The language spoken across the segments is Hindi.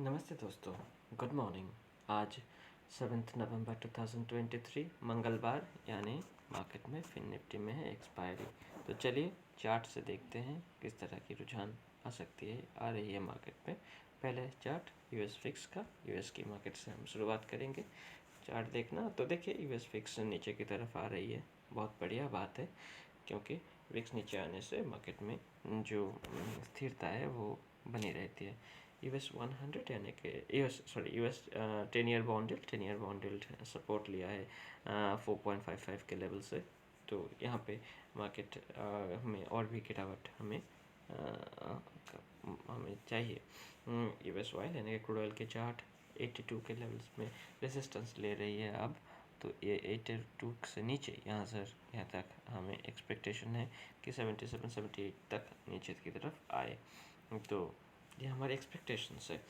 नमस्ते दोस्तों, गुड मॉर्निंग। आज 7 नवंबर 2023 मंगलवार यानी मार्केट में फिन निफ्टी में है एक्सपायरी। तो चलिए चार्ट से देखते हैं किस तरह की रुझान आ रही है मार्केट में। पहले चार्ट यूएस फिक्स का, यूएस की मार्केट से हम शुरुआत करेंगे। चार्ट देखना तो देखिए यूएस फिक्स नीचे की तरफ आ रही है, बहुत बढ़िया बात है, क्योंकि विक्स नीचे आने से मार्केट में जो स्थिरता है वो बनी रहती है। यूएस 100 यानी कि यूएस 10 ईयर बॉन्ड सपोर्ट लिया है 4.55 के लेवल से। तो यहाँ पे मार्केट हमें और भी गिरावट हमें चाहिए। यूएस ऑयल यानी कि क्रूड ऑयल के चार्ट 82 के लेवल्स में रेजिस्टेंस ले रही है अब। तो ये 82 से नीचे यहाँ तक हमें एक्सपेक्टेशन है कि 77-78 तक नीचे की तरफ आए। तो ये हमारी एक्सपेक्टेशंस है।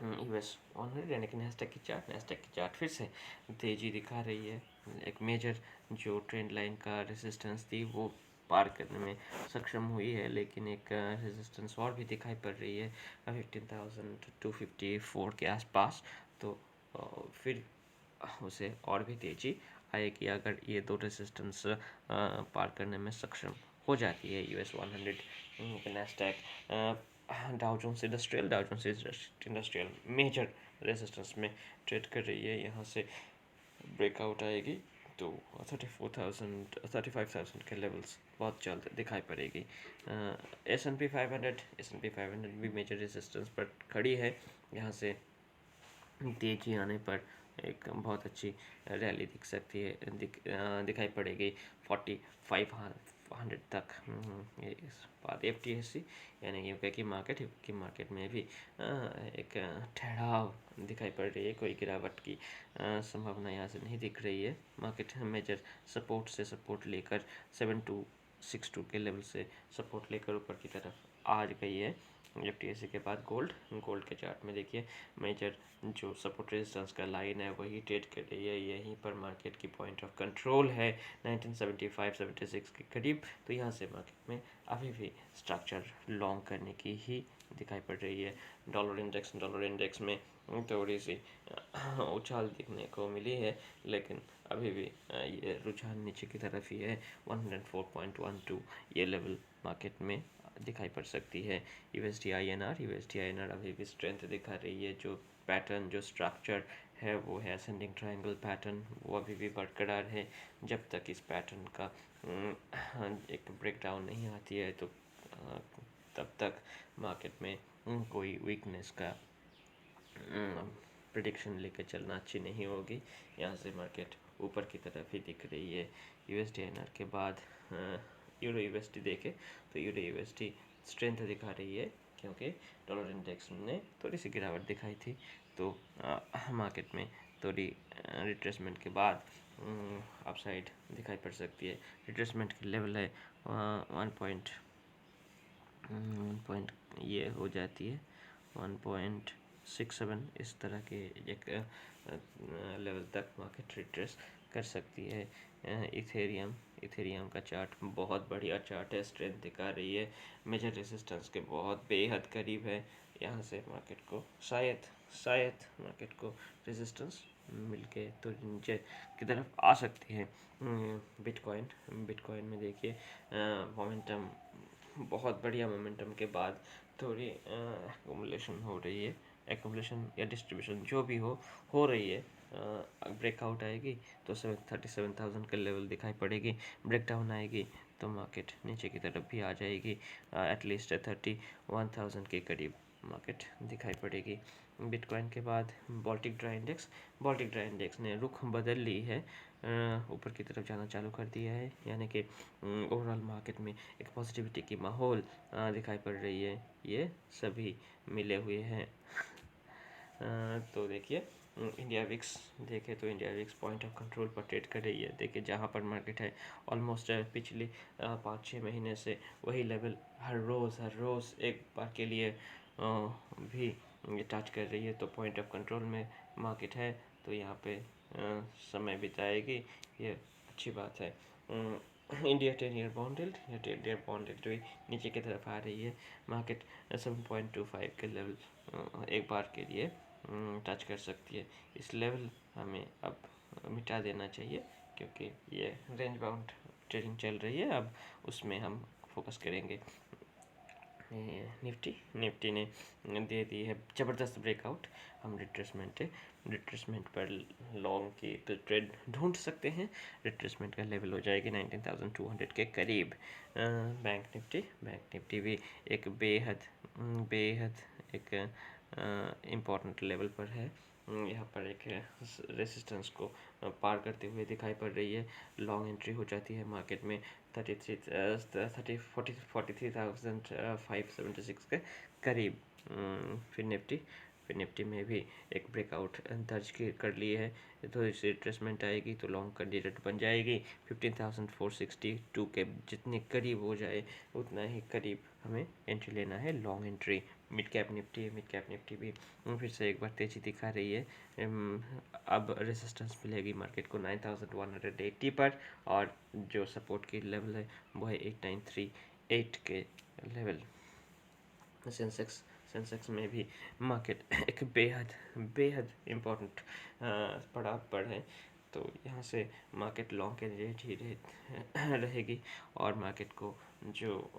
यूएस 100 यानी कि नेस्डैक की चार्ट फिर से तेज़ी दिखा रही है। एक मेजर जो ट्रेंड लाइन का रेजिस्टेंस थी वो पार करने में सक्षम हुई है, लेकिन एक रेजिस्टेंस और भी दिखाई पड़ रही है 15,254 के आसपास। तो फिर उसे और भी तेज़ी आएगी अगर ये दो रेजिस्टेंस पार करने में सक्षम हो जाती है। US 100, Nasdaq, Dow Jones industrial major resistance में ट्रेड कर रही है। यहाँ से ब्रेकआउट आएगी तो 35,000 के लेवल्स बहुत जल्द दिखाई पड़ेगी। S&P 500 भी मेजर रेजिस्टेंस पर खड़ी है। यहाँ से तेजी आने पर एक बहुत अच्छी रैली दिख सकती है, दिखाई पड़ेगी 4500 तक। ये इस बात FTSE यानी यूके की मार्केट में भी एक ठहराव दिखाई पड़ रही है। कोई गिरावट की संभावना यहाँ से नहीं दिख रही है। मार्केट मेजर सपोर्ट लेकर 7262 के लेवल से सपोर्ट लेकर ऊपर की तरफ आ गई है। FTSE के बाद गोल्ड के चार्ट में देखिए मेजर जो सपोर्ट रेजिस्टेंस का लाइन है वही ट्रेड कर रही है। यहीं पर मार्केट की पॉइंट ऑफ कंट्रोल है 1975-76 के करीब। तो यहाँ से मार्केट में अभी भी स्ट्रक्चर लॉन्ग करने की ही दिखाई पड़ रही है। डॉलर इंडेक्स में थोड़ी सी उछाल दिखने को मिली है, लेकिन अभी भी ये रुझान नीचे की तरफ ही है। 104.12 ये लेवल मार्केट में दिखाई पड़ सकती है। यूएसडी INR अभी भी स्ट्रेंथ दिखा रही है। जो पैटर्न, जो स्ट्रक्चर है वो है असेंडिंग ट्रायंगल पैटर्न, वो अभी भी बरकरार है। जब तक इस पैटर्न का एक ब्रेकडाउन नहीं आती है तो तब तक मार्केट में कोई वीकनेस का प्रिडिक्शन लेकर चलना अच्छी नहीं होगी। यहाँ से मार्केट ऊपर की तरफ ही दिख रही है। यूएसडी INR के बाद यूरो यूएसडी देखें तो यूरो यूएसडी स्ट्रेंथ दिखा रही है, क्योंकि डॉलर इंडेक्स ने थोड़ी सी गिरावट दिखाई थी। तो मार्केट में थोड़ी रिट्रेसमेंट के बाद अपसाइड दिखाई पड़ सकती है। रिट्रेसमेंट की लेवल है 1 पॉइंट ये हो जाती है 1.67। इस तरह के एक लेवल तक मार्केट रिट्रेस कर सकती है। इथेरियम का चार्ट बहुत बढ़िया चार्ट है, स्ट्रेंथ दिखा रही है, मेजर रेजिस्टेंस के बहुत बेहद करीब है। यहाँ से मार्केट को शायद मार्केट को रेजिस्टेंस मिलके तो नीचे की तरफ आ सकती है। बिटकॉइन में देखिए मोमेंटम, बहुत बढ़िया मोमेंटम के बाद थोड़ी एक्यूमुलेशन हो रही है। एक्यूमुलेशन या डिस्ट्रीब्यूशन जो भी हो रही है। ब्रेकआउट आएगी तो 37,000 का लेवल दिखाई पड़ेगी। ब्रेकडाउन आएगी तो मार्केट नीचे की तरफ भी आ जाएगी। एटलीस्ट 31,000 के करीब मार्केट दिखाई पड़ेगी। बिटकॉइन के बाद बाल्टिक ड्राई इंडेक्स ने रुख बदल ली है, ऊपर की तरफ जाना चालू कर दिया है। यानी कि ओवरऑल मार्केट में एक पॉजिटिविटी की माहौल दिखाई पड़ रही है। ये सभी मिले हुए हैं। तो देखिए इंडिया विक्स देखें तो India VIX point of control पर ट्रेड कर रही है। देखिए जहाँ पर मार्केट है ऑलमोस्ट पिछले 5-6 महीने से वही लेवल हर रोज़ एक बार के लिए भी ये टच कर रही है। तो पॉइंट ऑफ कंट्रोल में मार्केट है, तो यहाँ पे समय बिताएगी, ये अच्छी बात है। इंडिया 10 ईयर बॉन्ड यील्ड, या 10 ईयर बॉन्ड यील्ड भी नीचे की तरफ आ रही है। मार्केट 7.25 के लेवल एक बार के लिए टच कर सकती है। इस लेवल हमें अब मिटा देना चाहिए, क्योंकि ये रेंज बाउंड ट्रेडिंग चल रही है। अब उसमें हम फोकस करेंगे। निफ्टी निफ्टी ने दे दी है ज़बरदस्त ब्रेकआउट। हम रिट्रेसमेंट पर लॉन्ग की तो ट्रेड ढूंढ सकते हैं। रिट्रेसमेंट का लेवल हो जाएगी 19,200 के करीब। बैंक निफ्टी भी एक बेहद एक इम्पॉर्टेंट लेवल पर है। यहाँ पर एक रेसिस्टेंस को पार करते हुए दिखाई पड़ रही है। लॉन्ग एंट्री हो जाती है मार्केट में 43,576 के करीब। फिर निफ्टी में भी एक ब्रेकआउट दर्ज कर ली है। तो इस रिट्रेसमेंट आएगी तो लॉन्ग कैंडिडेट बन जाएगी। 15,462 के जितने करीब हो जाए उतना ही करीब हमें एंट्री लेना है, long entry. Mid cap Nifty भी फिर से एक बार तेज़ी दिखा रही है। अब रेजिस्टेंस मिलेगी मार्केट को 9,180 पर, और जो सपोर्ट की लेवल है वो है 8,938 के लेवल। सेंसेक्स में भी मार्केट एक बेहद इम्पोर्टेंट पड़ाव पर है। तो यहाँ से मार्केट लॉन्ग के रेट ही रहेगी, और मार्केट को जो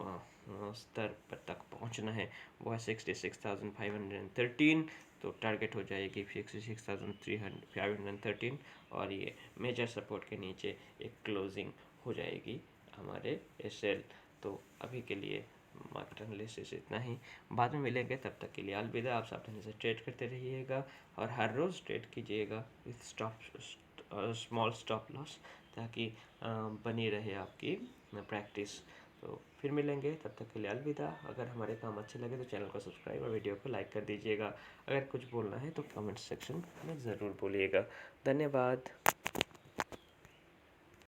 स्तर पर तक पहुँचना है वो है 66,513। तो टारगेट हो जाएगी 66,513, और ये मेजर सपोर्ट के नीचे एक क्लोजिंग हो जाएगी हमारे एसएल। तो अभी के लिए मार्केट एनालिसिस इतना ही। बाद में मिलेंगे, तब तक के लिए अलविदा। आप सावधानी से ट्रेड करते रहिएगा, और हर रोज़ ट्रेड कीजिएगा विथ स्मॉल स्टॉप लॉस, ताकि बनी रहे आपकी प्रैक्टिस। तो फिर मिलेंगे, तब तक के लिए अलविदा। अगर हमारे काम अच्छे लगे तो चैनल को सब्सक्राइब और वीडियो को लाइक कर दीजिएगा। अगर कुछ बोलना है तो कमेंट सेक्शन में ज़रूर बोलिएगा। धन्यवाद।